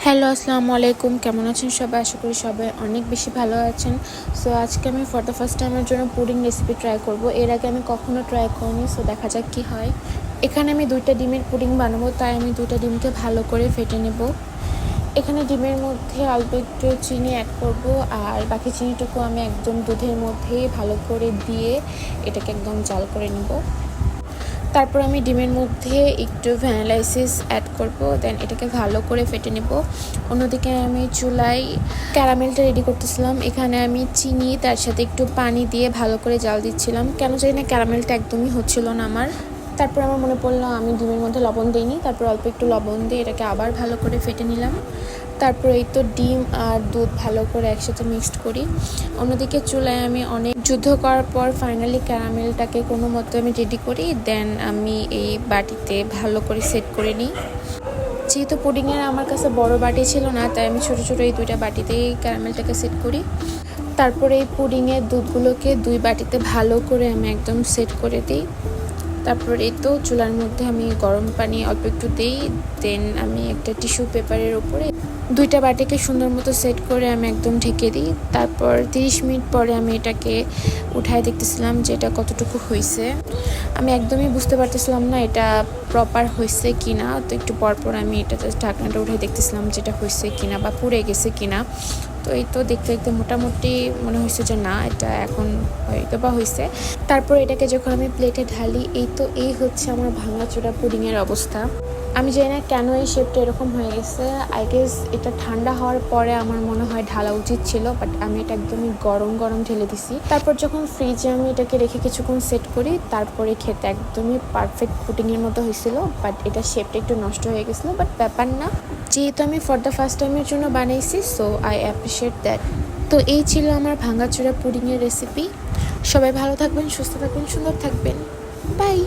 Hello, আসসালামু আলাইকুম। কেমন আছেন সবাই? আশা করি সবাই অনেক বেশি ভালো আছেন। সো আজকে আমি ফর দ্য ফার্স্ট টাইমের জন্য পুডিং রেসিপি ট্রাই করব। এর আগে আমি কখনো ট্রাই করিনি, সো দেখা যাক কী হয়। এখানে আমি 2টা ডিমের পুডিং বানাবো, তাই আমি 2টা ডিমকে ভালো করে ফেটে নেব। এখানে ডিমের মধ্যে অল্প একটু চিনি অ্যাড করব, আর বাকি চিনিটুকু আমি একদম দুধের মধ্যেই ভালো করে দিয়ে এটাকে একদম জাল করে নেব। তারপর আমি ডিমের মধ্যে একটু ভ্যানিলা এসেন্স অ্যাড করব, দেন এটাকে ভালো করে ফেটে নেব। অন্যদিকে আমি চুলায় ক্যারামেলটা রেডি করতেছিলাম। এখানে আমি চিনি তার সাথে একটু পানি দিয়ে ভালো করে জাল দিচ্ছিলাম। কেন জানি না ক্যারামেলটা একদমই হচ্ছিল না আমার। তারপর আমার মনে পড়লো আমি ডিমের মধ্যে লবণ দিইনি, তারপর অল্প একটু লবণ দিয়ে এটাকে আবার ভালো করে ফেটে নিলাম। তারপর এই তো ডিম আর দুধ ভালো করে একসাথে মিক্সড করি। অন্যদিকে চুলায় আমি অনেক যুদ্ধ করার পর ফাইনালি ক্যারামেলটাকে কোনো মতো আমি রেডি করি, দেন আমি এই বাটিতে ভালো করে সেট করে নিই। যেহেতু পুডিংয়ের আমার কাছে বড় বাটি ছিল না, তাই আমি ছোটো ছোটো এই 2টা বাটিতেই ক্যারামেলটাকে সেট করি। তারপরে এই পুডিংয়ের দুধগুলোকে 2 বাটিতে ভালো করে আমি একদম সেট করে দিই। তারপর এই তো চুলার মধ্যে আমি গরম পানি অল্প একটু দিই, দেন আমি একটা টিস্যু পেপারের উপরে 2টা বাটিকে সুন্দর মতো সেট করে আমি একদম ঢেকে দিই। তারপর 30 মিনিট পরে আমি এটাকে উঠায় দেখতেছিলাম যে এটা কতটুকু হয়েছে। আমি একদমই বুঝতে পারতেছিলাম না এটা প্রপার হয়েছে কি না, তো একটু পরপর আমি এটা ঢাকনাটা উঠায় দেখতেছিলাম যেটা হয়েছে কিনা বা পুড়ে গেছে কিনা। তো এই তো দেখতে দেখতে মোটামুটি মনে হয়েছে যে না, এটা এখন হয়তো বা হয়েছে। তারপর এটাকে যখন আমি প্লেটে ঢালি, এই হচ্ছে আমার ভাঙাচোরা পুডিংয়ের অবস্থা। আমি জানি না কেন এই শেপটা এরকম হয়ে গেছে। আই গেস এটা ঠান্ডা হওয়ার পরে আমার মনে হয় ঢালা উচিত ছিল, বাট আমি এটা একদমই গরম গরম ঢেলে দিছি। তারপর যখন ফ্রিজে আমি এটাকে রেখে কিছুক্ষণ সেট করি, তারপরে খেতে একদমই পারফেক্ট পুডিংয়ের মতো হয়েছিল। বাট এটা শেপটা একটু নষ্ট হয়ে গেছিলো, বাট ব্যাপার না, যেহেতু আমি ফর দ্য ফার্স্ট টাইমের জন্য বানাইছি, সো আই অ্যাপ্রিশিয়েট দ্যাট। তো এই ছিল আমার ভাঙাচোরা পুডিংয়ের রেসিপি। সবাই ভালো থাকবেন, সুস্থ থাকবেন, সুন্দর থাকবেন। বাই।